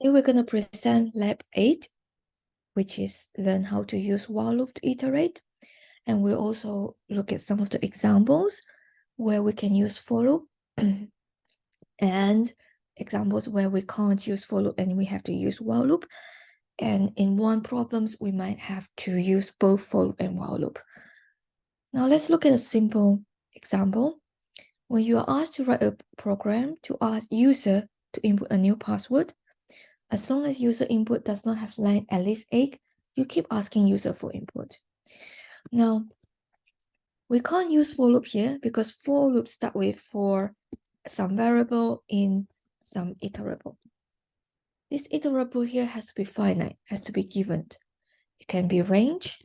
Here we're going to present lab 8, which is learn how to use while loop to iterate. And we'll also look at some of the examples where we can use for loop and examples where we can't use for loop and we have to use while loop. And in one problems, we might have to use both for loop and while loop. Now let's look at a simple example. When you are asked to write a program to ask user to input a new password, as long as user input does not have length at least 8, you keep asking user for input. Now, we can't use for loop here because for loop start with for some variable in some iterable. This iterable here has to be finite, has to be given. It can be range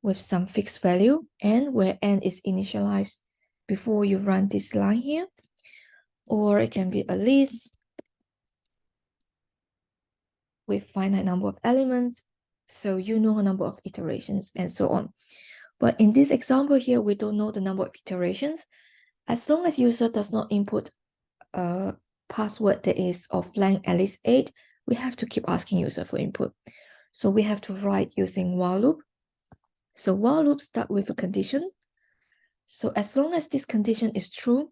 with some fixed value n, where n is initialized before you run this line here, or it can be a list with finite number of elements, so you know a number of iterations and so on. But in this example here, we don't know the number of iterations. As long as user does not input a password that is of length at least 8, we have to keep asking user for input. So we have to write using while loop. So while loop start with a condition. So as long as this condition is true,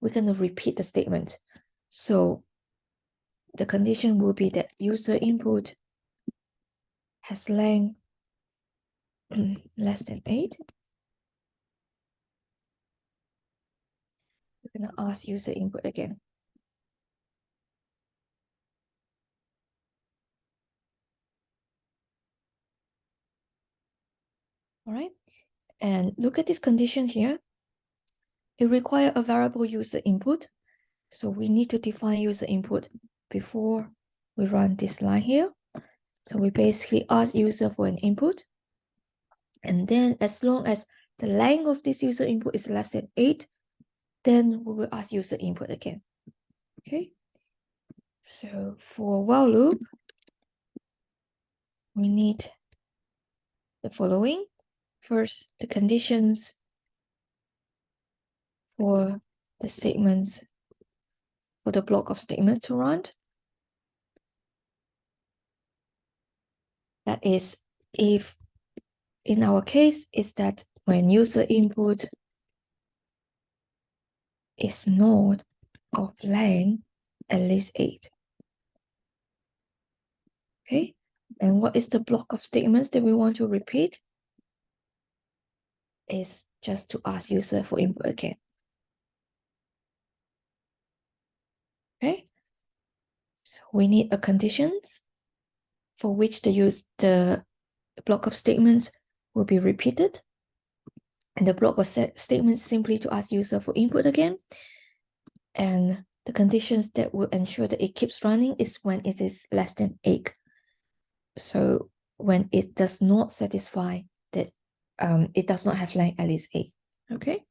we're going to repeat the statement. So the condition will be that user input has length less than 8. We're going to ask user input again. All right. And look at this condition here. It requires a variable user input. So we need to define user input before we run this line here. So we basically ask user for an input. And then as long as the length of this user input is less than 8, then we will ask user input again. Okay. So for while loop, we need the following. First, the conditions for the statements, for the block of statements to run. That is, if in our case, is that when user input is not of length at least 8. Okay, and what is the block of statements that we want to repeat? Is just to ask user for input again. Okay, so we need a conditions for which the block of statements will be repeated, and the block of statements simply to ask user for input again. And the conditions that will ensure that it keeps running is when it is less than 8. So when it does not satisfy that it does not have length at least 8. Okay.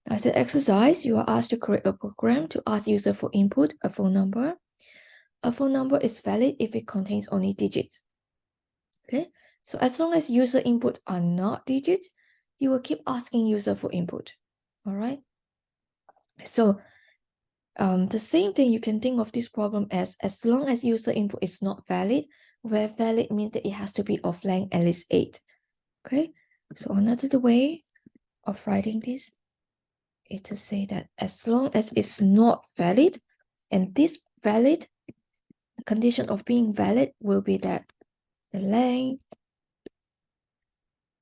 As an exercise, you are asked to create a program to ask user for input a phone number. A phone number is valid if it contains only digits. Okay. So as long as user input are not digits, you will keep asking user for input. All right. So the same thing, you can think of this problem as long as user input is not valid, where valid means that it has to be of length at least 8. Okay, so another way of writing this is to say that as long as it's not valid, and this valid, the condition of being valid will be that the length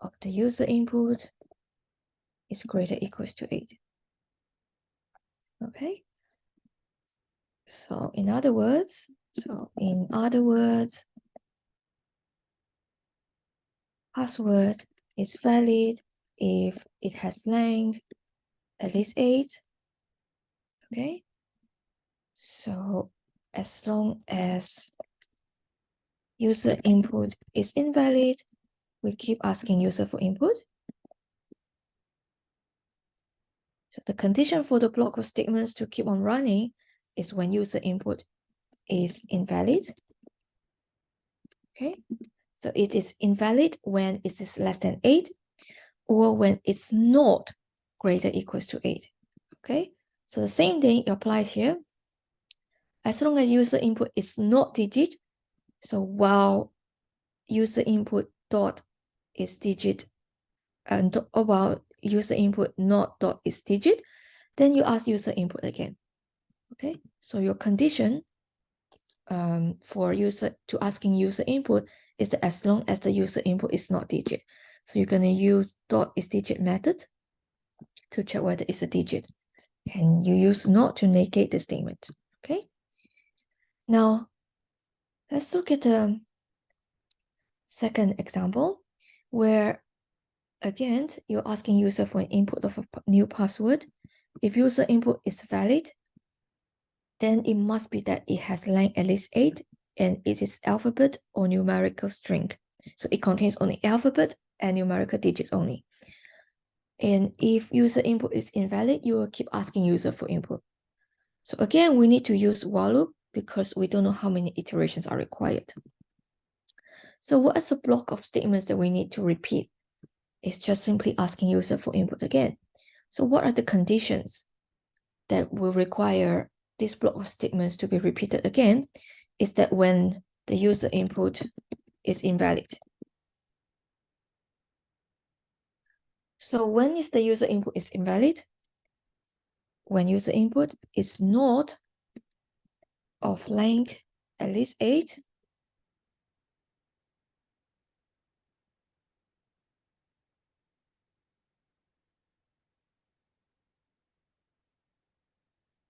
of the user input is greater or equals to 8. Okay. So in other words, password is valid if it has length at least 8. Okay. So as long as user input is invalid, we keep asking user for input. So the condition for the block of statements to keep on running is when user input is invalid. Okay, so it is invalid when it is less than 8 or when it's not greater or equals to 8. Okay, so the same thing applies here. as long as user input is not digit, so while user input dot is digit and while user input not dot is digit, then you ask user input again. Okay, so your condition for asking user input is that as long as the user input is not digit. So you're going to use dot is digit method to check whether it's a digit. And you use not to negate the statement. Okay. Now, let's look at the second example where, again, you're asking user for an input of a new password. If user input is valid, then it must be that it has length at least 8 and it is alphabet or numerical string. So it contains only alphabet and numerical digits only. And if user input is invalid, you will keep asking user for input. So again, we need to use while loop because we don't know how many iterations are required. So what is the block of statements that we need to repeat? It's just simply asking user for input again. So what are the conditions that will require this block of statements to be repeated again? Is that when the user input is invalid. So when is the user input is invalid? When user input is not of length at least 8,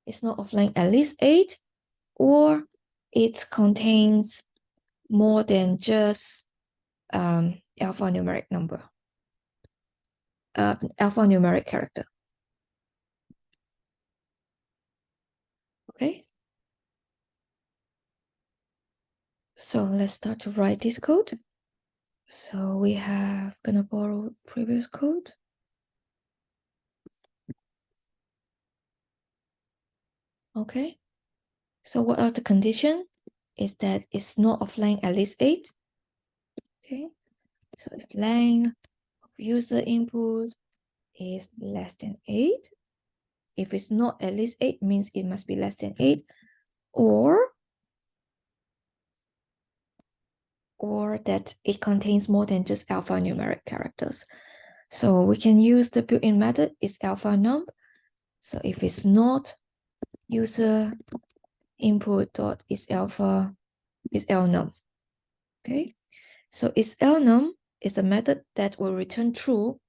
it's not of length at least 8, or it contains more than just alphanumeric number, alphanumeric character. Okay. So let's start to write this code. So we have gonna borrow previous code. Okay. So what are the conditions? Is that it's not of length at least 8. Okay. So if length of user input is less than 8, if it's not at least 8, means it must be less than 8, or that it contains more than just alphanumeric characters. So we can use the built-in method is alphanum. So if it's not user input dot is alpha is lnum. Okay. So is lnum is a method that will return true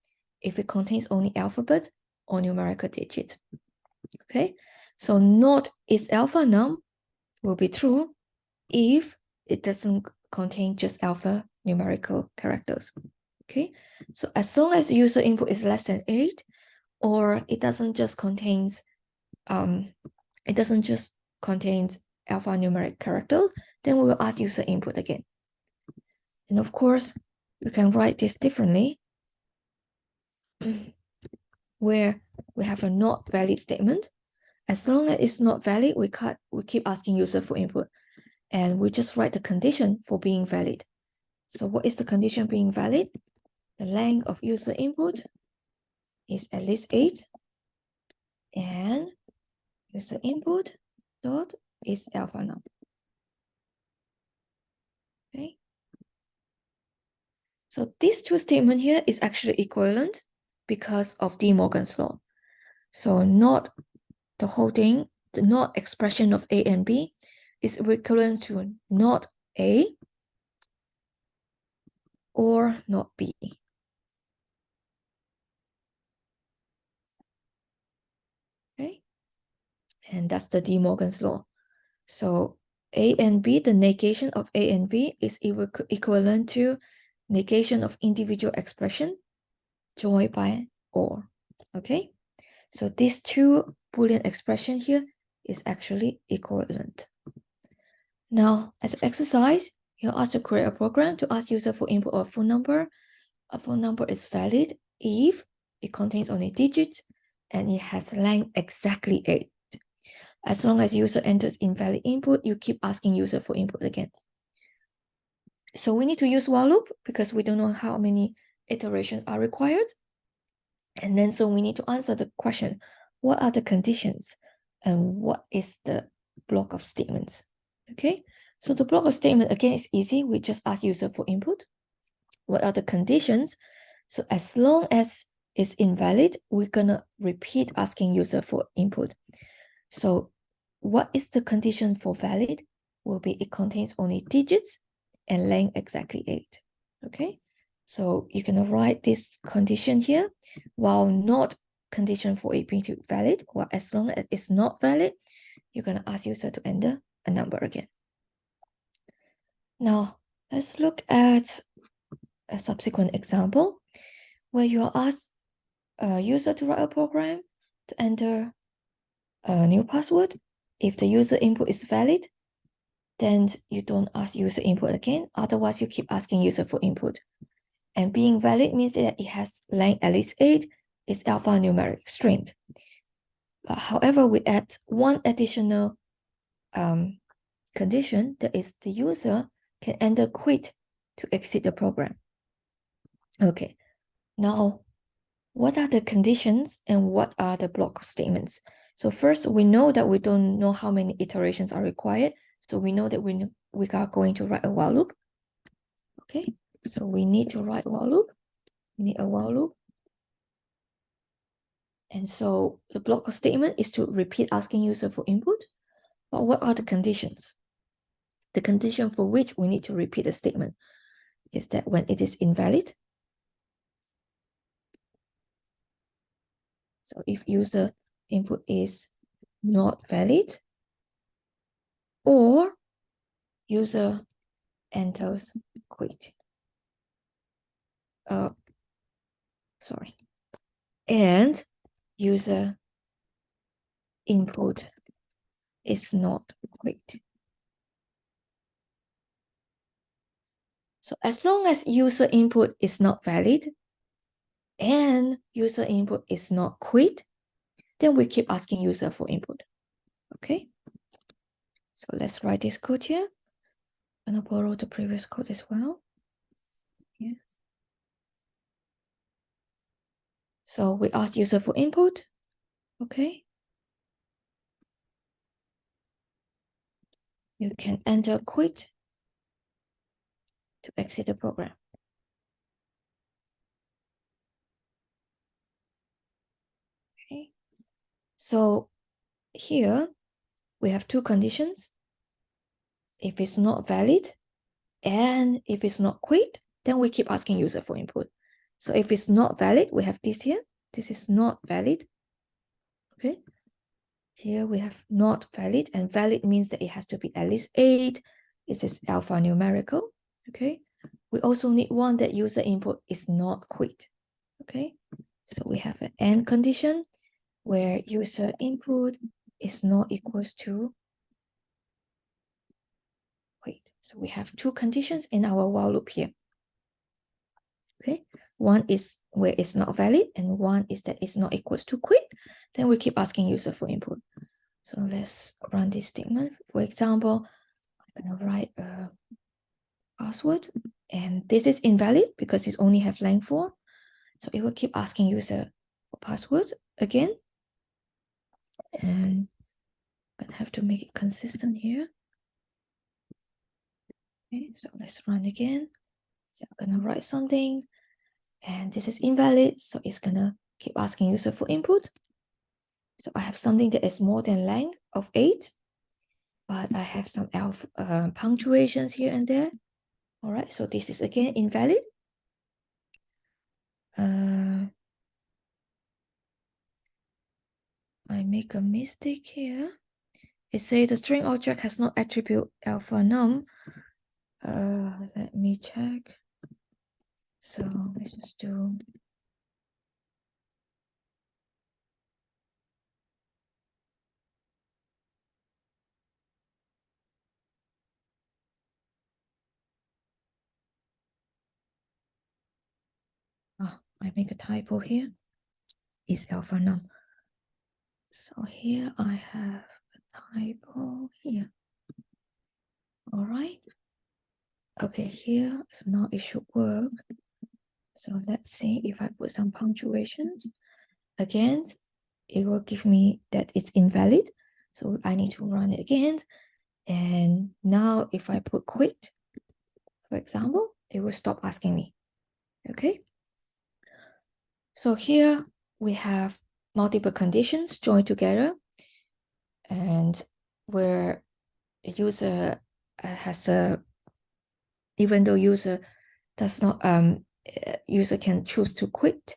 if it contains only alphabet or numerical digits. Okay. So not is alphanum will be true if it doesn't contain just alpha numerical characters. Okay, so as long as user input is less than 8, or it doesn't just contain alphanumeric characters, then we will ask user input again. And of course, we can write this differently, where we have a not valid statement. As long as it's not valid, we keep asking user for input, and we just write the condition for being valid. So what is the condition being valid? The length of user input is at least 8, and user input dot is alphanum. Okay. So these two statements here is actually equivalent because of De Morgan's law. So not the whole thing, the not expression of A and B is equivalent to not A or not B. Okay. And that's the De Morgan's law. So A and B, the negation of A and B is equivalent to negation of individual expression joined by OR. Okay, so these two Boolean expression here is actually equivalent. Now, as an exercise, you're asked to create a program to ask user for input of a phone number. A phone number is valid if it contains only digits and it has length exactly 8. As long as user enters invalid input, you keep asking user for input again. So we need to use while loop because we don't know how many iterations are required. And then so we need to answer the question, what are the conditions and what is the block of statements. Okay, so the block of statement again is easy. We just ask user for input. What are the conditions? So as long as it's invalid, we're gonna repeat asking user for input. So what is the condition for valid? Will be it contains only digits and length exactly 8. Okay, so you're gonna write this condition here, while not condition for it being valid, or as long as it's not valid, you're gonna ask user to enter a number again. Now let's look at a subsequent example where you are asked a user to write a program to enter a new password. If the user input is valid, then you don't ask user input again. Otherwise, you keep asking user for input. And being valid means that it has length at least 8, is alphanumeric string. However, we add one additional condition, that is the user can enter quit to exit the program. Okay, now what are the conditions and what are the block statements? So first, we know that we don't know how many iterations are required. So we know that we are going to write a while loop. Okay, so we need to write while loop. We need a while loop. And so the block of statement is to repeat asking user for input. But what are the conditions? The condition for which we need to repeat the statement is that when it is invalid. So if user input is not valid, or user enters quit. Sorry. And user input is not quit. So as long as user input is not valid and user input is not quit, then we keep asking user for input. Okay. So let's write this code here. I'm gonna borrow the previous code as well. Yeah. So we ask user for input. Okay. You can enter quit to exit the program. Okay. So here we have two conditions. If it's not valid and if it's not quit, then we keep asking user for input. So if it's not valid, we have this here. This is not valid. Okay. Here we have not valid, and valid means that it has to be at least 8. It is alphanumerical. Okay. We also need one that user input is not quit. Okay. So we have an AND condition where user input is not equals to quit. So we have two conditions in our while loop here. Okay. One is where it's not valid, and one is that it's not equals to quit. Then we keep asking user for input. So let's run this statement. For example, I'm gonna write a password, and this is invalid because it only have length 4. So it will keep asking user for password again. And I'm gonna have to make it consistent here. Okay, so let's run again. So I'm gonna write something, and this is invalid, so it's gonna keep asking user for input. So I have something that is more than length of 8, but I have some punctuations here and there. All right, so this is again invalid. I make a mistake here. It says the string object has no attribute alpha num. Let me check. So let's just do. Oh, I make a typo here. It's alpha num. So here I have a typo here. All right. Okay, here, so now it should work. So let's see if I put some punctuations. Again, it will give me that it's invalid. So I need to run it again. And now if I put quit, for example, it will stop asking me. Okay. So here we have multiple conditions joined together, and where a user has a, even though user does not, user can choose to quit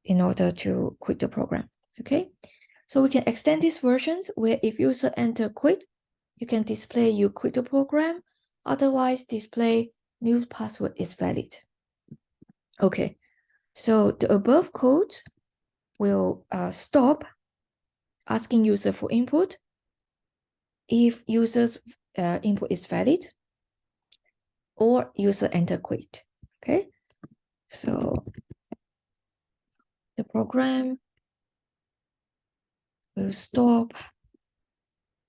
in order to quit the program. Okay. So we can extend these versions where if user enter quit, you can display you quit the program. Otherwise, display new password is valid. Okay, so the above code will stop asking user for input if user's input is valid or user enter quit. Okay, so the program will stop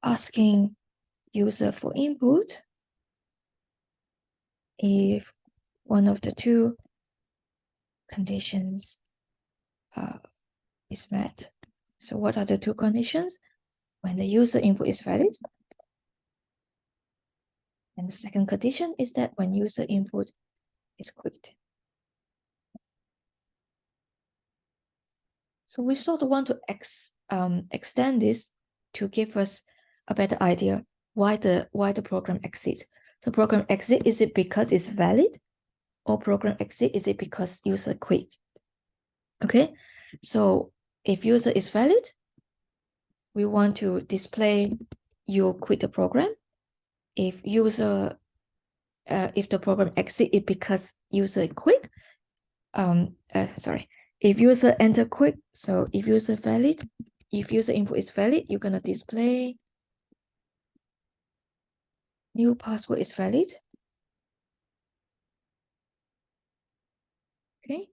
asking user for input if one of the two conditions is met. So what are the two conditions? When the user input is valid. And the second condition is that when user input is quit. So we sort of want to extend this to give us a better idea why the program exit. The program exit, is it because it's valid, or program exit, is it because user quit? Okay, so if user is valid, we want to display you quit the program. If user, if the program exit it because user quit, if user enter quit, so if user valid, if user input is valid, you're gonna display new password is valid. Okay.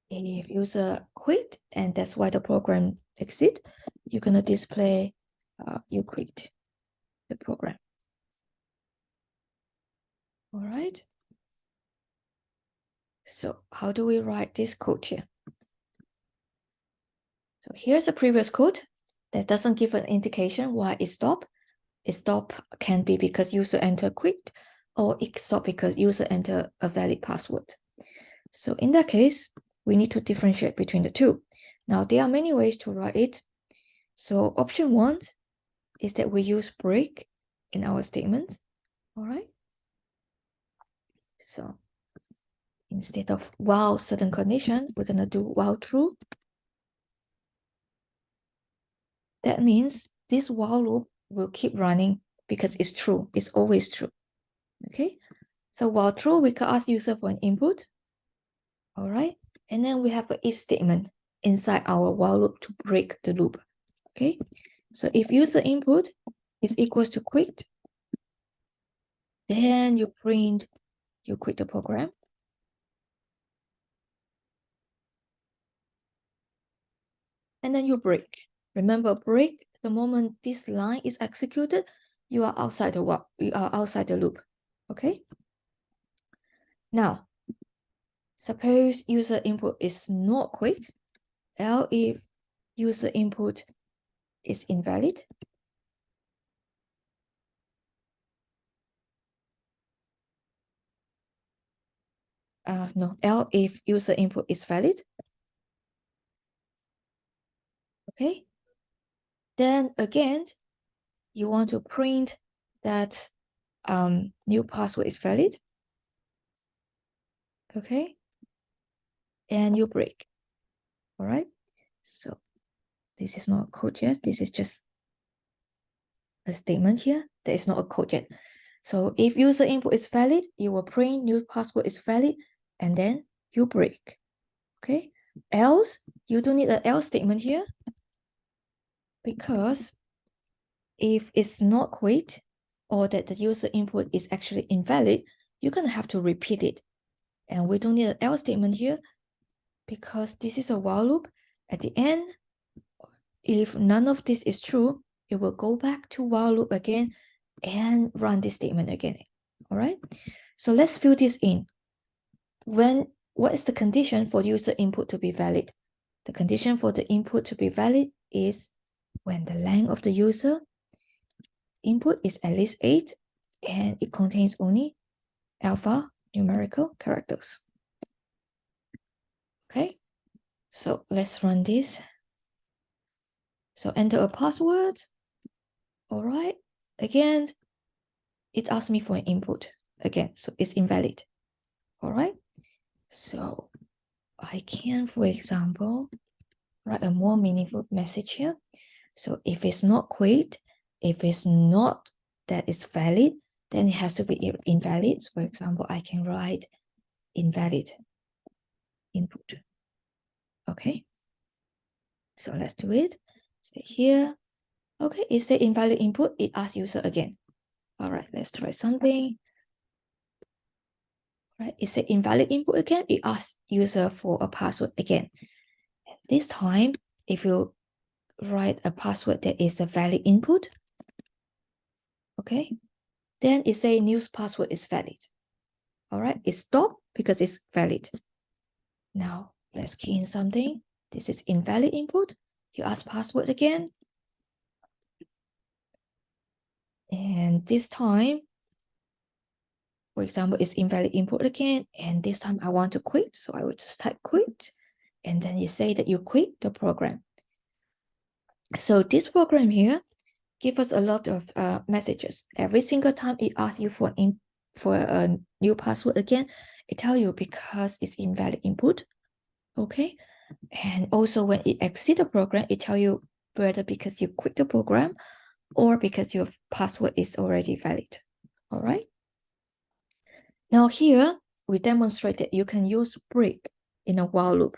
If user quit and that's why the program exit, you're gonna display you quit the program. All right. So how do we write this code here? So here's a previous code that doesn't give an indication why it stopped. It stop can be because user enter quit, or it stop because user enter a valid password. So in that case, we need to differentiate between the two. Now there are many ways to write it. So option 1 is that we use break in our statement. All right. So instead of while certain condition, we're gonna do while true. That means this while loop will keep running because it's true. It's always true. Okay. So while true, we can ask user for an input. All right. And then we have an if statement inside our while loop to break the loop. Okay. So if user input is equals to quit, then you print you quit the program. And then you break. Remember, break the moment this line is executed, you are outside the loop. Okay. Now, suppose user input is not quit, or if user input is invalid. No, L if user input is valid. Okay. Then again, you want to print that new password is valid. Okay. And you break. All right. So this is not code yet. This is just a statement here. There is not a code yet. So if user input is valid, you will print new password is valid, and then you break. Okay. Else, you don't need an else statement here, because if it's not quit or that the user input is actually invalid, you're gonna have to repeat it. And we don't need an else statement here because this is a while loop. At the end, if none of this is true, it will go back to while loop again and run this statement again. All right. So let's fill this in. What is the condition for user input to be valid? The condition for the input to be valid is when the length of the user input is at least 8 and it contains only alpha numerical characters. Okay, so let's run this. So enter a password. All right, again, it asks me for an input again, so it's invalid. All right, so I can, for example, write a more meaningful message here. So if it's not quit, if it's not that it's valid, then it has to be invalid. For example, I can write invalid input. Okay, so let's do it. Say here. Okay, it says invalid input. It asks user again. All right, let's try something. Right, it says invalid input again. It asks user for a password again. And this time, if you write a password that is a valid input, okay, then it says new password is valid. All right, it stopped because it's valid. Now let's key in something. This is invalid input. You ask password again. And this time, for example, it's invalid input again. And this time I want to quit. So I will just type quit. And then you say that you quit the program. So this program here gives us a lot of messages. Every single time it asks you for a new password again, it tells you because it's invalid input. Okay. And also when it exits the program, it tells you whether because you quit the program or because your password is already valid. All right. Now here, we demonstrate that you can use break in a while loop.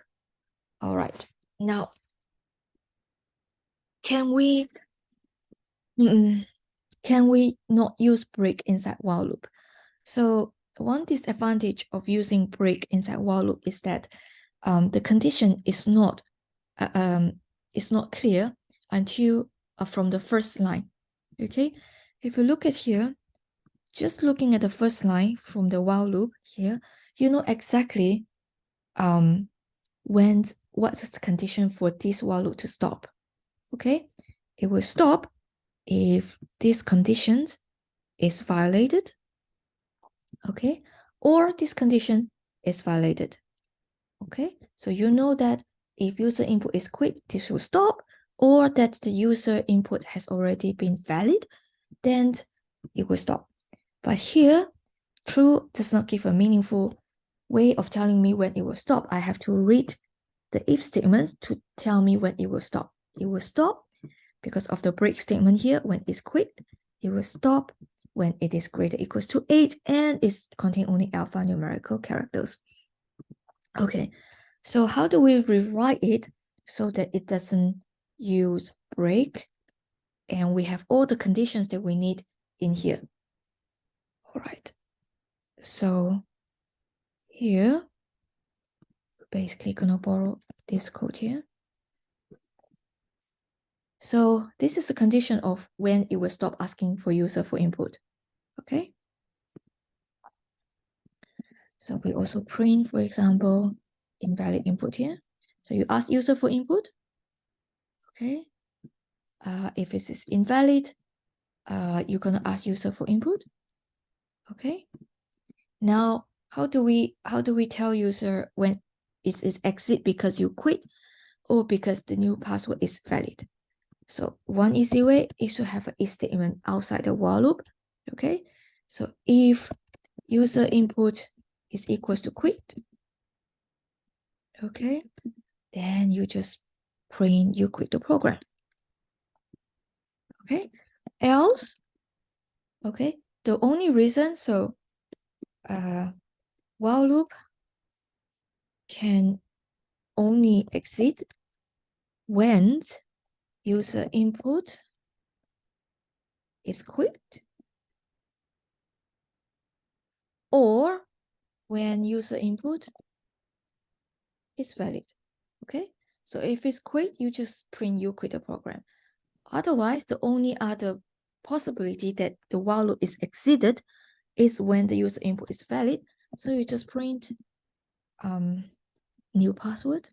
All right. Now, can we not use break inside while loop? So one disadvantage of using break inside while loop is that the condition is not clear until from the first line. Okay, if you look at here, just looking at the first line from the while loop here, you know exactly what's the condition for this while loop to stop. Okay, it will stop if this condition is violated. Okay, or this condition is violated. Okay, so you know that if user input is quit, this will stop, or that the user input has already been valid, then it will stop. But here, true does not give a meaningful way of telling me when it will stop. I have to read the if statement to tell me when it will stop. It will stop because of the break statement here. When it's quit, it will stop when it is greater or equals to 8 and it's contain only alpha numerical characters. Okay, so how do we rewrite it so that it doesn't use break and we have all the conditions that we need in here? All right, so here, basically gonna borrow this code here. So this is the condition of when it will stop asking for user for input. Okay. So we also print, for example, invalid input here. So you ask user for input. Okay. If it is invalid, you're gonna ask user for input. Okay. Now, how do we tell user when it exit because you quit or because the new password is valid? So one easy way is to have an if statement outside the while loop. Okay. So if user input is equals to quit, okay, then you just print you quit the program. Okay. Else, okay, the only reason while loop can only exit when user input is quit or when user input is valid. Okay, so if it's quit, you just print you quit the program. Otherwise, the only other possibility that the while loop is exceeded is when the user input is valid. So you just print new password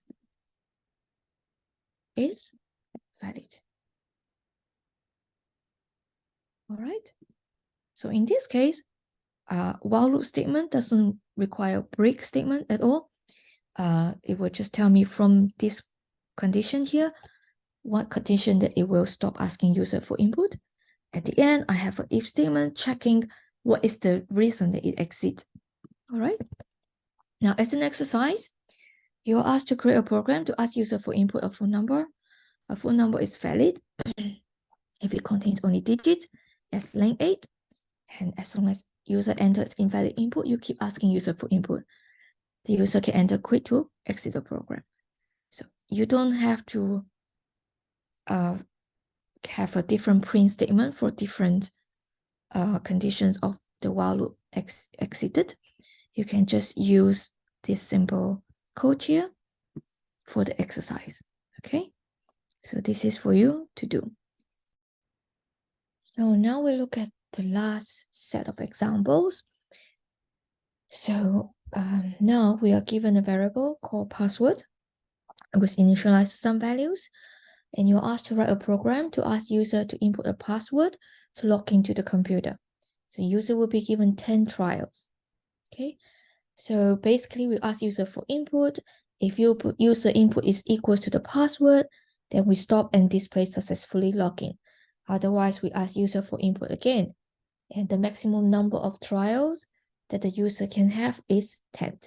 is valid. All right. So in this case, while loop statement doesn't require break statement at all. It will just tell me from this condition here, what condition that it will stop asking user for input. At the end, I have an if statement checking what is the reason that it exits. All right. Now, as an exercise, you're asked to create a program to ask user for input a phone number. A phone number is valid if it contains only digits as lab8. And as long as user enters invalid input, you keep asking user for input. The user can enter quit to exit the program. So you don't have to have a different print statement for different conditions of the while loop exited. You can just use this simple code here for the exercise. Okay, so this is for you to do. So now we look at the last set of examples. So now we are given a variable called password, which initialized some values, and you're asked to write a program to ask user to input a password to log into the computer. So user will be given 10 trials. Okay, so basically we ask user for input. If user input is equal to the password, then we stop and display successfully login. Otherwise, we ask user for input again. And the maximum number of trials that the user can have is 10.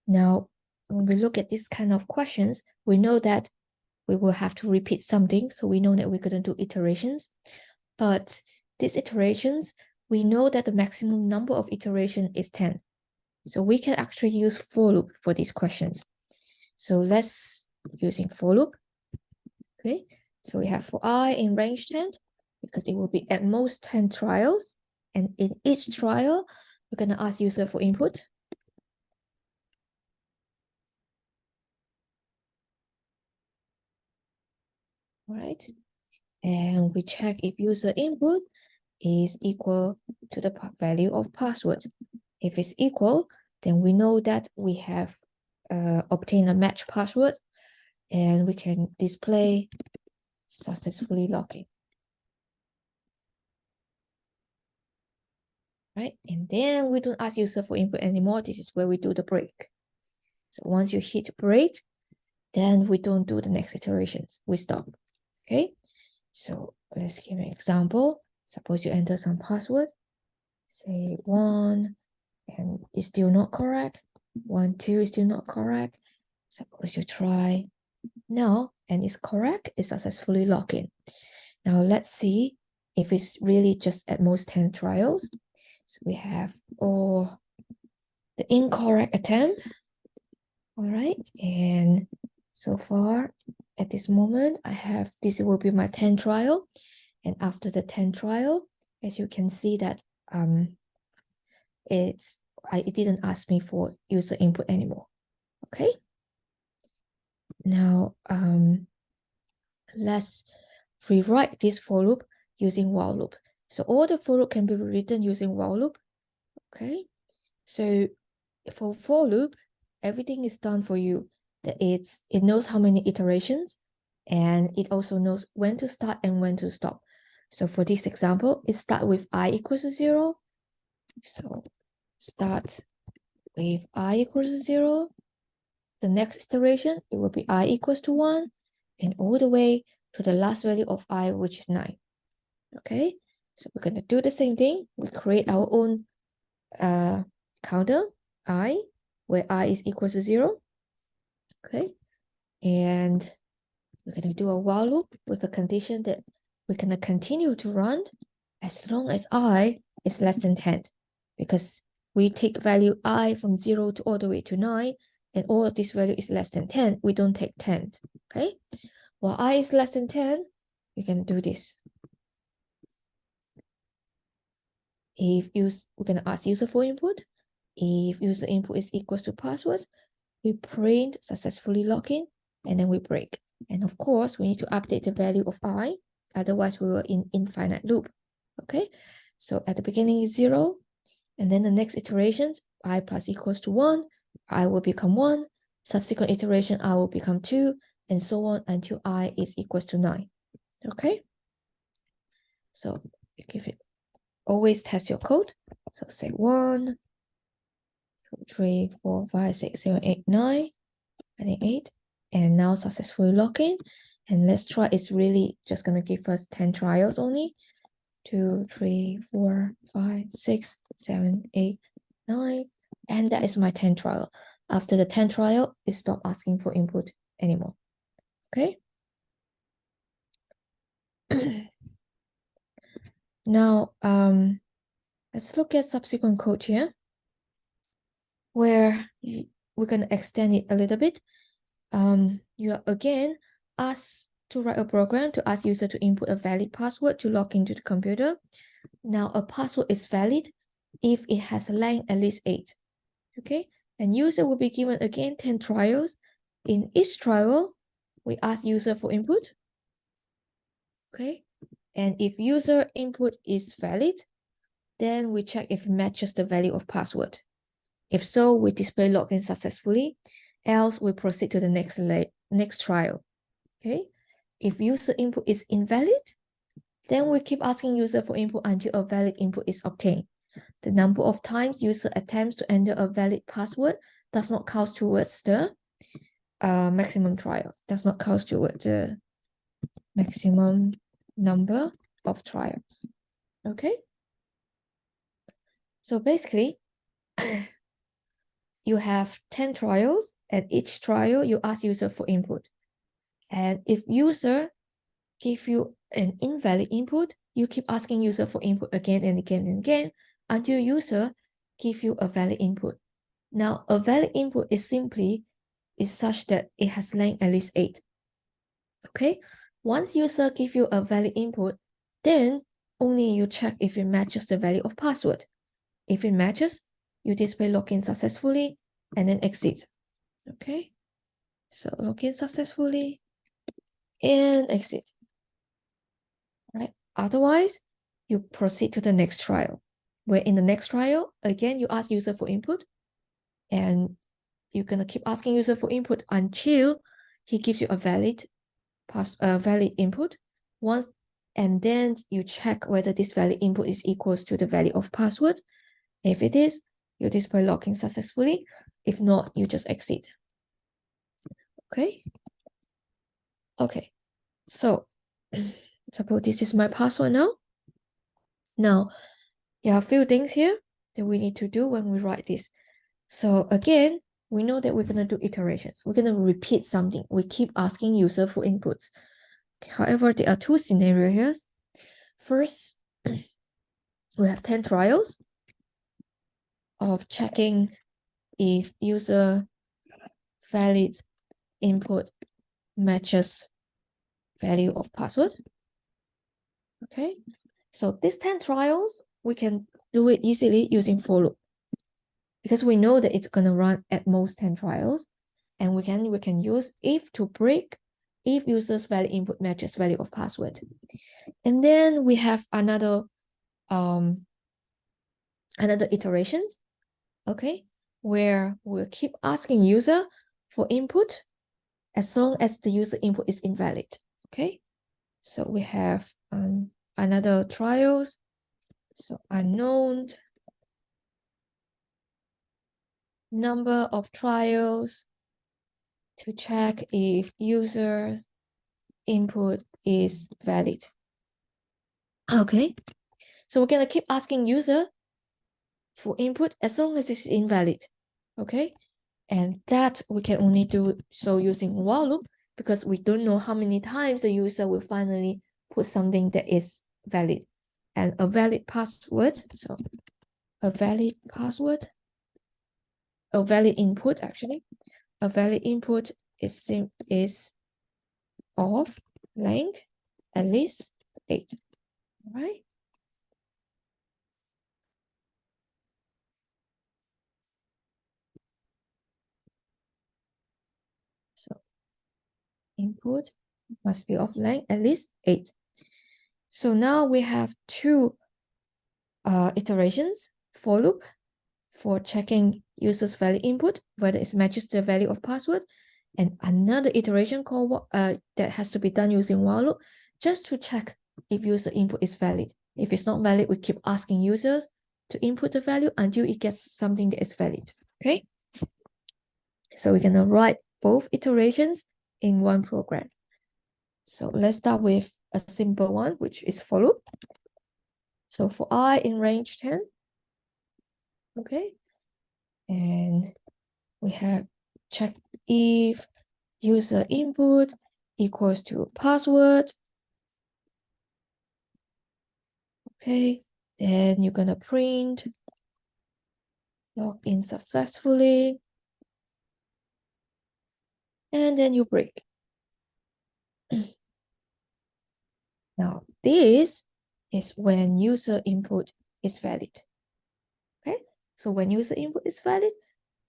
Now, when we look at this kind of questions, we know that we will have to repeat something. So we know that we're going to do iterations. But these iterations, we know that the maximum number of iteration is 10. So we can actually use for loop for these questions. So let's using for loop. Okay, so we have for I in range 10, because it will be at most 10 trials. And in each trial, we're going to ask user for input. All right. And we check if user input is equal to the value of password. If it's equal, then we know that we have obtained a match password, and we can display successfully login. Right? And then we don't ask user for input anymore. This is where we do the break. So once you hit break, then we don't do the next iterations. We stop. Okay? So let's give an example. Suppose you enter some password, say 1, and it's still not correct. 1, 2 is still not correct. Suppose you try now, and it's correct, it's successfully logged in. Now let's see if it's really just at most 10 trials. So we have all the incorrect attempt. All right, and so far at this moment, I have, this will be my 10 trial. And after the 10 trial, as you can see that it didn't ask me for user input anymore. Okay. Now let's rewrite this for loop using while loop. So all the for loop can be written using while loop. Okay. So for loop, everything is done for you. That it knows how many iterations, and it also knows when to start and when to stop. So for this example, it starts with I equals to 0. So start with I equals to 0. The next iteration, it will be I equals to 1, and all the way to the last value of I, which is 9. Okay, so we're going to do the same thing. We create our own counter, I, where I is equal to 0. Okay, and we're going to do a while loop with a condition that we're going to continue to run as long as I is less than 10, because we take value I from 0 to all the way to 9, and all of this value is less than 10. We don't take 10. Okay, while I is less than 10, we can do this. We're going to ask user for input. If user input is equal to password, we print successfully login, and then we break. And of course, we need to update the value of I, otherwise we will in infinite loop. Okay, so at the beginning is 0, and then the next iterations, I plus equals to 1, I will become 1, subsequent iteration, I will become 2, and so on until I is equals to 9. Okay, so give it always test your code. So say 1, 2, 3, 4, 5, 6, 7, 8, 9, I think 8. And now successfully log in. And let's try, it's really just gonna give us 10 trials only. 2, 3, 4, 5, 6, 7, 8, 9. And that is my 10 trial. After the 10 trial, it stopped asking for input anymore. Okay. Now, let's look at subsequent code here, where we're going to extend it a little bit. You are again asked to write a program to ask user to input a valid password to log into the computer. Now, a password is valid if it has a length at least 8. Okay, and user will be given again 10 trials. In each trial, we ask user for input. Okay, and if user input is valid, then we check if it matches the value of password. If so, we display login successfully. Else, we proceed to the next trial. Okay, if user input is invalid, then we keep asking user for input until a valid input is obtained. The number of times user attempts to enter a valid password does not count towards the maximum trial. Does not count towards the maximum number of trials. Okay. So basically, you have 10 trials, and each trial you ask user for input. And if user give you an invalid input, you keep asking user for input again and again and again until user give you a valid input. Now, a valid input is such that it has length at least 8. Okay, once user give you a valid input, then only you check if it matches the value of password. If it matches, you display login successfully and then exit. Okay, so login successfully and exit. Right. Otherwise, you proceed to the next trial, where in the next trial, again, you ask user for input, and you're gonna keep asking user for input until he gives you a valid input. Once, and then you check whether this valid input is equals to the value of password. If it is, you display login successfully. If not, you just exit. Okay. Okay. So, suppose this is my password now. Now, there are a few things here that we need to do when we write this. So again, we know that we're going to do iterations. We're going to repeat something. We keep asking user for inputs. However, there are two scenarios here. First, we have 10 trials of checking if user valid input matches value of password. Okay, so these 10 trials, we can do it easily using for loop, because we know that it's going to run at most 10 trials, and we can use if to break if user's valid input matches value of password. And then we have another iteration, okay, where we'll keep asking user for input as long as the user input is invalid. Okay, so we have another trials. So unknown number of trials to check if user input is valid. Okay, so we're gonna keep asking user for input as long as it's invalid. Okay, and that we can only do so using while loop, because we don't know how many times the user will finally put something that is valid. And a valid password, so a valid password, a valid input actually, a valid input is of length at least 8. All right. So input must be of length at least 8. So now we have two iterations for loop for checking user's valid input, whether it matches the value of password, and another iteration called that has to be done using while loop just to check if user input is valid. If it's not valid, we keep asking users to input the value until it gets something that is valid, okay? So we're gonna write both iterations in one program. So let's start with a simple one, which is for loop. So for I in range 10, okay? And we have check if user input equals to password. Okay, then you're gonna print log in successfully, and then you break. Now this is when user input is valid. Okay, so when user input is valid,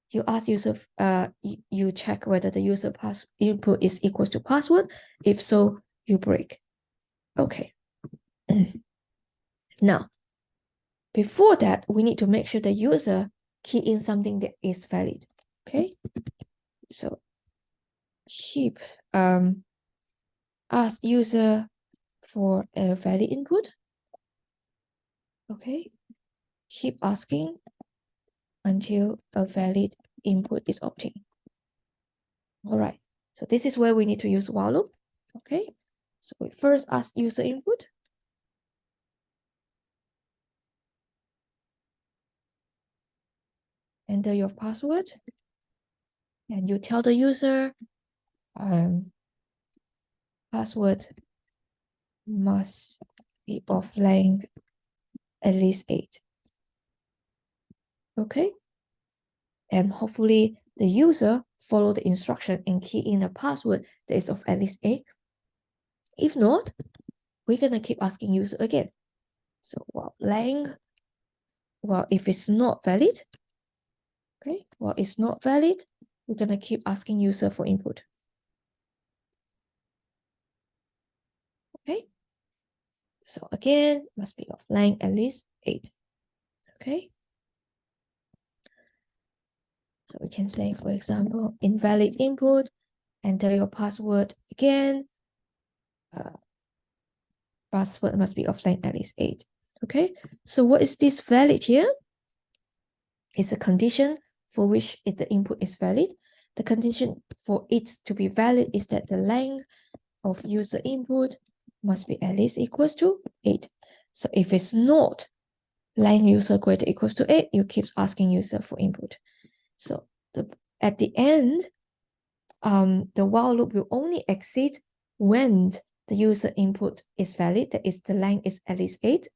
you ask user, you check whether the user input is equals to password. If so, you break. Okay. Now, before that, we need to make sure the user key in something that is valid. Okay, so keep ask user for a valid input. Okay, keep asking until a valid input is obtained. All right, so this is where we need to use while loop. Okay, so we first ask user input. Enter your password, and you tell the user password must be of length at least 8. Okay, and hopefully the user follow the instruction and key in a password that is of at least 8. If not, we're gonna keep asking user again. So while length, well, if it's not valid, okay, well, it's not valid, we're gonna keep asking user for input. Okay, so again, must be of length at least 8. Okay, so we can say, for example, invalid input, enter your password again. Password must be of length at least 8. Okay, so what is this valid here? It's a condition for which if the input is valid. The condition for it to be valid is that the length of user input must be at least equals to 8. So if it's not length user greater equals to 8, you keep asking user for input. So at the end, the while loop will only exit when the user input is valid, that is the length is at least 8.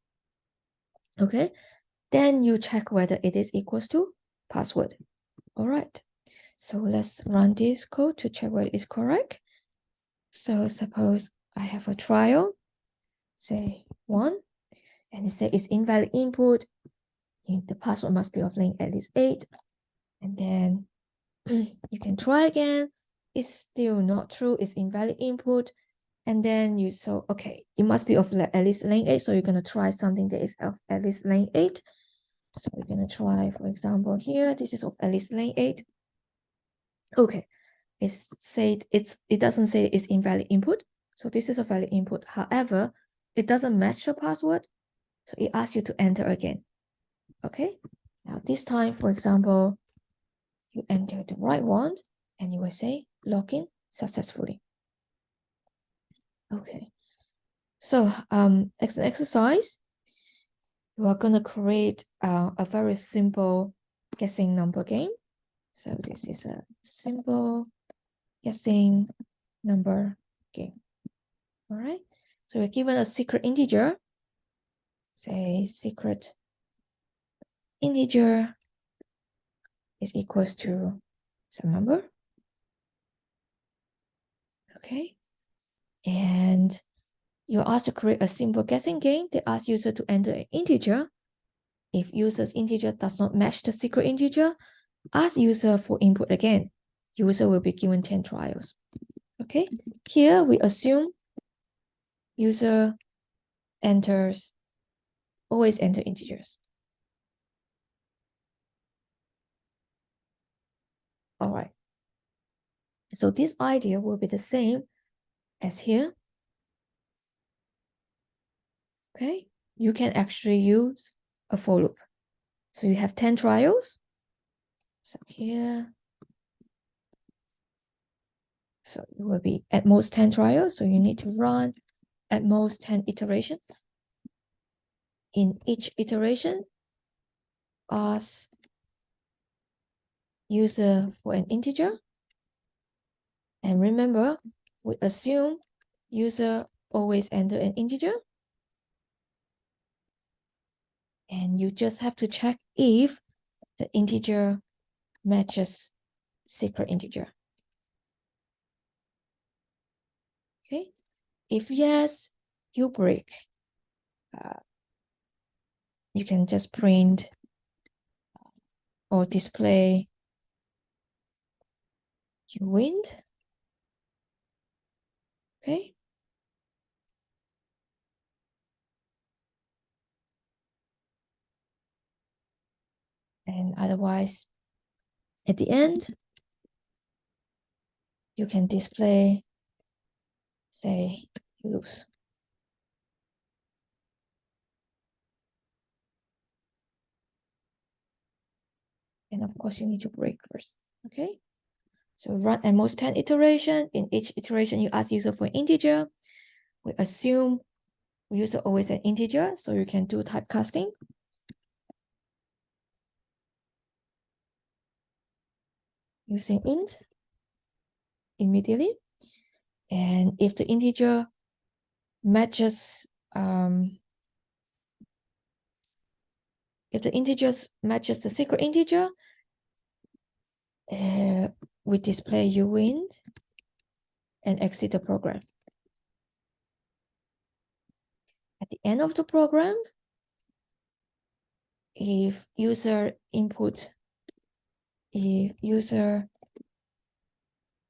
Okay, then you check whether it is equals to password. All right, so let's run this code to check whether it's correct. So suppose I have a trial, say 1, and it says it's invalid input. The password must be of length at least 8. And then you can try again. It's still not true. It's invalid input. And then you okay, it must be of at least length 8. So you're going to try something that is of at least length 8. So we're going to try, for example, here, this is of at least length 8. Okay, it doesn't say it's invalid input. So this is a valid input. However, it doesn't match the password. So it asks you to enter again. Okay, now this time, for example, you enter the right one and you will say login successfully. Okay, so as an exercise, we are going to create a very simple guessing number game. So this is a simple guessing number game. All right, so we're given a secret integer. Say secret integer is equals to some number. Okay, and you're asked to create a simple guessing game that asks user to enter an integer. If user's integer does not match the secret integer, ask user for input again. User will be given 10 trials. Okay, here we assume user always enter integers. All right, so this idea will be the same as here. Okay, you can actually use a for loop. So you have 10 trials. So here, so it will be at most 10 trials. So you need to run at most 10 iterations. In each iteration, ask user for an integer. And remember, we assume user always enter an integer. And you just have to check if the integer matches secret integer. Okay, if yes, you break. You can just print or display you win. Okay. And otherwise, at the end, you can display, say, you lose. And of course, you need to break first. Okay. So run at most 10 iteration. In each iteration, you ask user for an integer. We assume user always an integer, so you can do typecasting. Using int immediately. And if the integer matches, if the integers matches the secret integer, we display you win and exit the program. At the end of the program, if user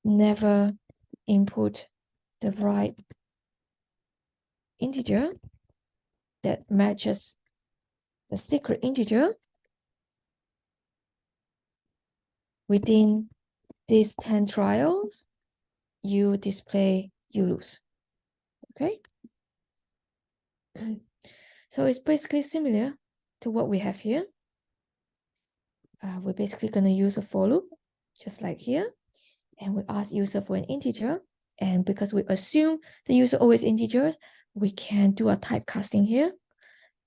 never input the right integer that matches the secret integer within these 10 trials, you display you lose. Okay. So it's basically similar to what we have here. We're basically going to use a for loop, just like here. And we ask user for an integer. And because we assume the user always integers, we can do a typecasting here.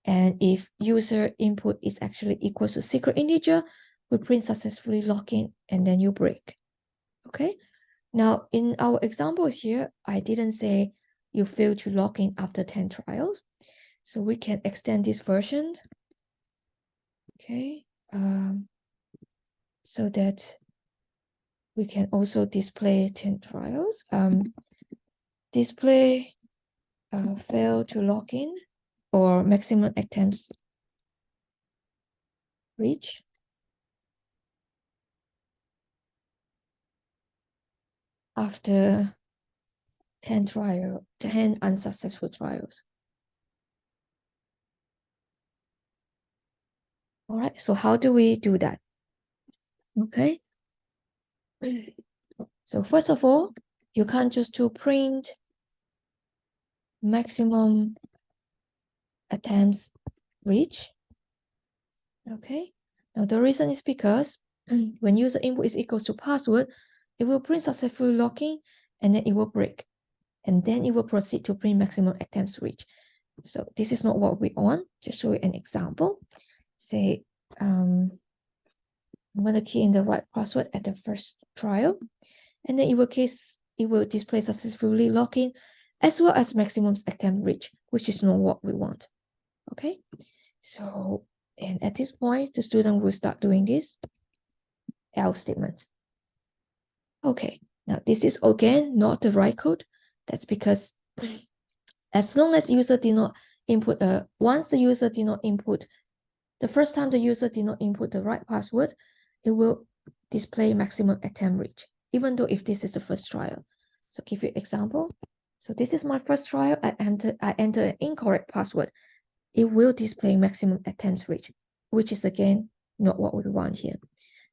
And if user input is actually equal to secret integer, we print successfully login and then you break. Okay. Now in our examples here, I didn't say you fail to log in after 10 trials. So we can extend this version. Okay. So that we can also display 10 trials. Display fail to log in or maximum attempts reach. After 10 unsuccessful trials. All right, so how do we do that? Okay. So first of all, you can't just do print maximum attempts reach. Okay. Now the reason is because when user input is equals to password, it will print successful login and then it will break. And then it will proceed to print maximum attempts reach. So this is not what we want. Just show you an example. Say, I'm going to key in the right password at the first trial. And then it will display successfully login as well as maximum attempt reach, which is not what we want. Okay. So, and at this point, the student will start doing this else statement. Okay. Now this is again not the right code. That's because as long as user did not input, once the user did not input, the first time the user did not input the right password, it will display maximum attempt reach, even though if this is the first trial. So give you an example. So this is my first trial. I enter an incorrect password. It will display maximum attempts reach, which is again not what we want here.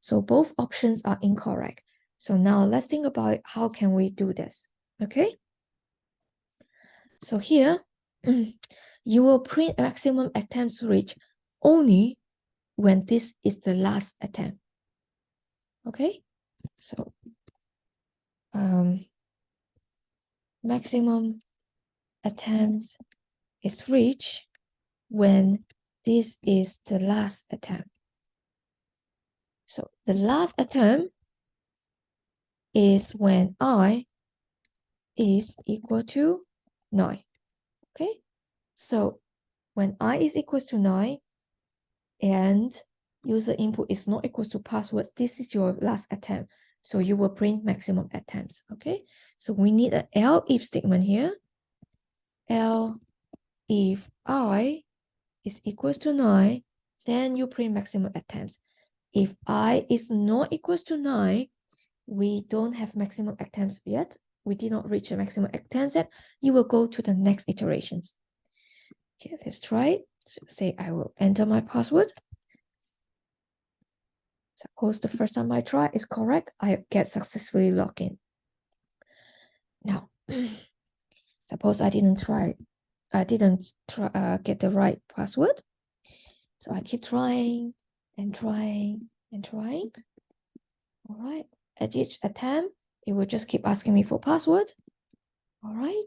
So both options are incorrect. So now let's think about how can we do this. Okay. So here, you will print maximum attempts reached only when this is the last attempt. Okay, so maximum attempts is reached when this is the last attempt. So the last attempt is when I is equal to 9. Okay, so when I is equal to 9 and user input is not equal to password, this is your last attempt. So you will print maximum attempts. Okay, so we need an else if statement here. Else if I is equals to 9, then you print maximum attempts. If I is not equals to 9, we don't have maximum attempts yet. We did not reach the maximum attempts yet. You will go to the next iterations. Okay, let's try it. So say I will enter my password. Suppose the first time I try is correct, I get successfully logged in. Now, suppose I didn't get the right password. So I keep trying and trying and trying. All right, at each attempt, it will just keep asking me for password. All right,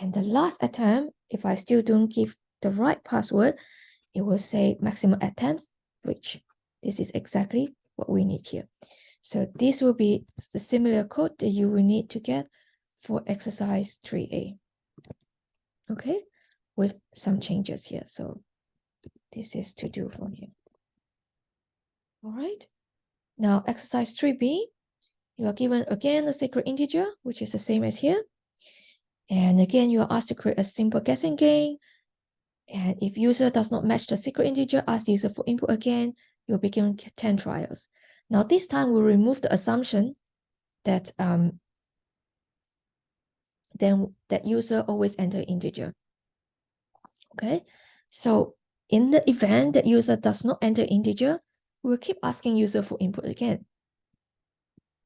and the last attempt, if I still don't give the right password, it will say maximum attempts reached. This is exactly what we need here. So this will be the similar code that you will need to get for exercise 3A. Okay, with some changes here. So this is to do from here. All right, now exercise 3B, you are given again a secret integer, which is the same as here. And again, you are asked to create a simple guessing game. And if user does not match the secret integer, ask user for input again, you'll be given 10 trials. Now this time we'll remove the assumption that then that user always enter integer. Okay, so in the event that user does not enter integer, we'll keep asking user for input again.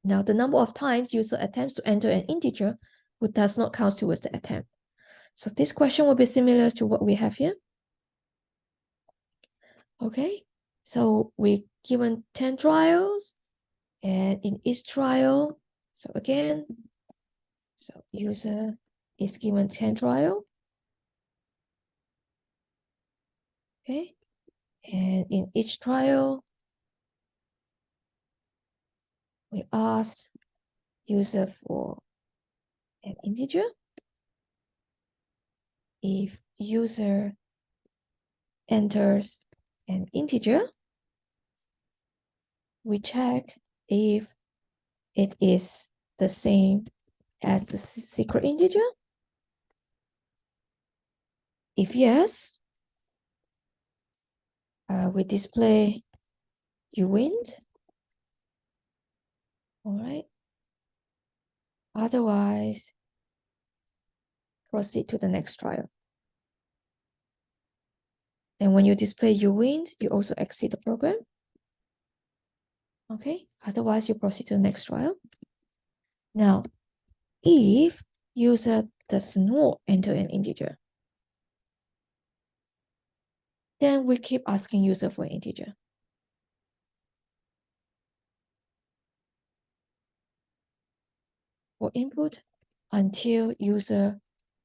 Now the number of times user attempts to enter an integer does not count towards the attempt. So this question will be similar to what we have here. Okay, so we given 10 trials, and in each trial, so again, so user is given 10 trial. Okay, and in each trial, we ask user for an integer. If user enters an integer, we check if it is the same as the secret integer. If yes, we display you win. All right. Otherwise, proceed to the next trial. And when you display you win, you also exit the program. Okay. Otherwise, you proceed to the next trial. Now, if user does not enter an integer, then we keep asking user for an integer. For input until user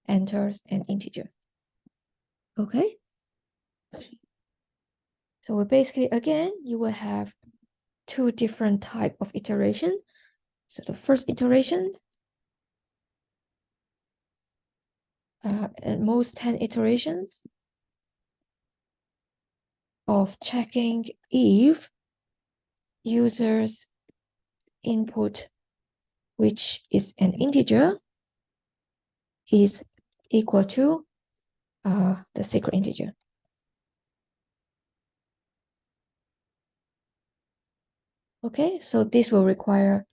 enters an integer. Okay. So basically, again, you will have two different type of iteration. So the first iteration, at most 10 iterations of checking if users input, which is an integer, is equal to the secret integer. Okay, so this will require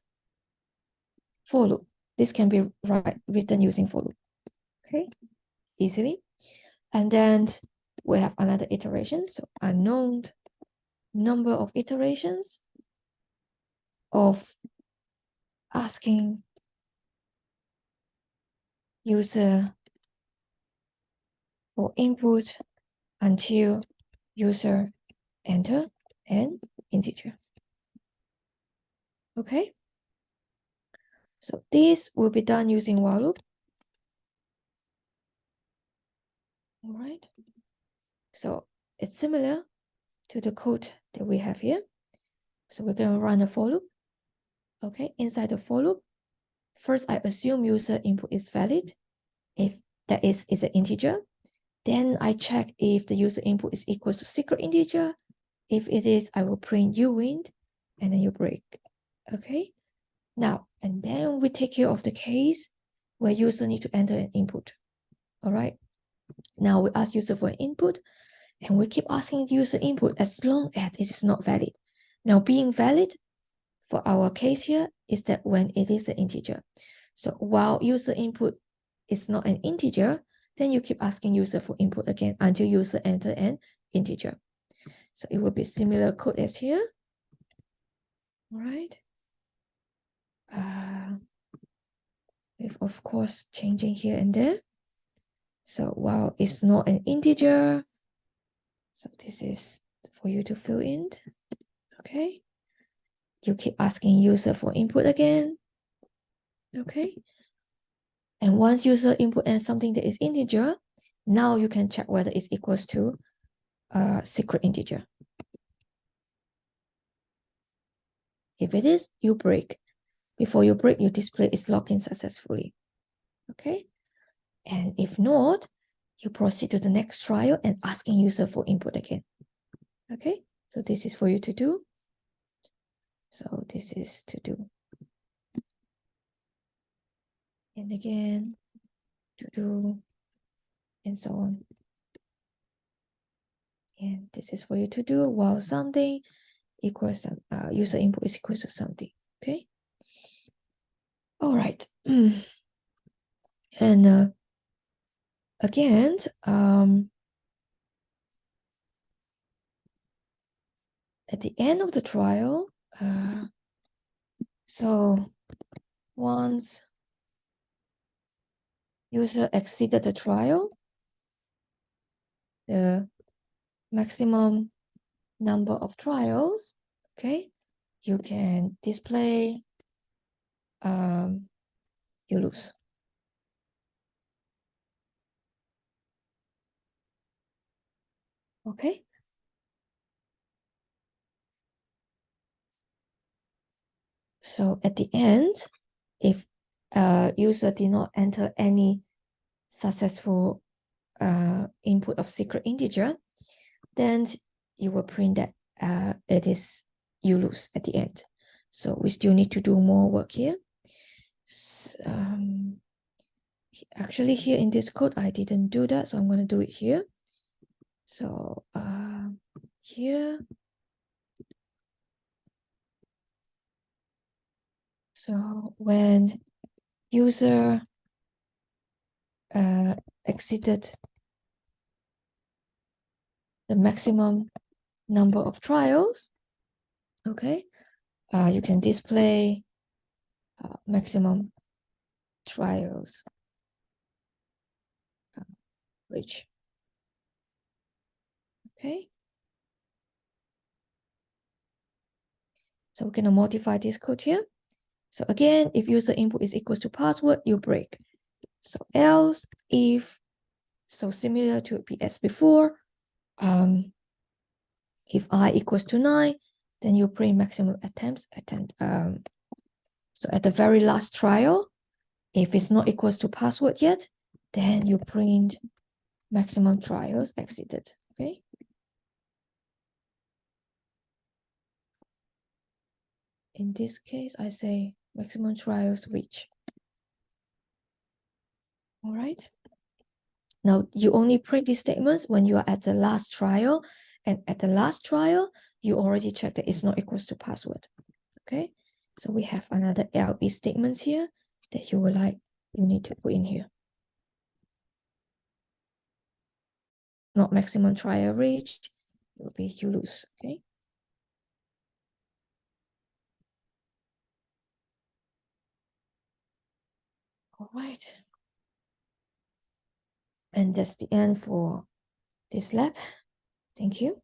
for loop. This can be written using for loop. Okay, easily. And then we have another iteration. So unknown number of iterations of asking user for input until user enter an integer. Okay, so this will be done using while loop. All right, so it's similar to the code that we have here. So we're going to run a for loop. Okay, inside the for loop, first I assume user input is valid. If that is an integer, then I check if the user input is equals to secret integer. If it is, I will print you win, and then you break. Okay, now, and then we take care of the case where user need to enter an input. All right, now we ask user for an input, and we keep asking user input as long as it is not valid. Now, being valid for our case here is that when it is an integer. So while user input is not an integer, then you keep asking user for input again until user enter an integer. So it will be similar code as here. All right. With of course changing here and there. So while it's not an integer, so this is for you to fill in. Okay. You keep asking user for input again. Okay. And once user input and something that is integer, now you can check whether it's equals to a secret integer. If it is, you break. Before you break, you display is logged in successfully. Okay. And if not, you proceed to the next trial and asking user for input again. Okay. So this is for you to do. So this is to do. And again, to do, and so on. And this is for you to do while something equals user input is equal to something. Okay. All right. And again, at the end of the trial, so once user exceeded the trial, the maximum number of trials, okay, you can display you lose. Okay. So at the end, if user did not enter any successful input of secret integer, then you will print that it is you lose at the end. So we still need to do more work here. Actually, here in this code, I didn't do that, so I'm going to do it here. So here, so when user exceeded the maximum number of trials, okay, you can display maximum trials reach. Okay. So we're going to modify this code here. So again, if user input is equals to password, you break. So else if, so similar to as before, if I equals to 9, then you print maximum attempts. So at the very last trial, if it's not equals to password yet, then you print maximum trials exceeded. Okay. In this case, I say maximum trials reach. All right. Now, you only print these statements when you are at the last trial. And at the last trial, you already checked that it's not equals to password. Okay. So we have another lb statements here that you need to put in here. Not maximum trial reach, it will be you lose. Okay. All right. And that's the end for this lab. Thank you.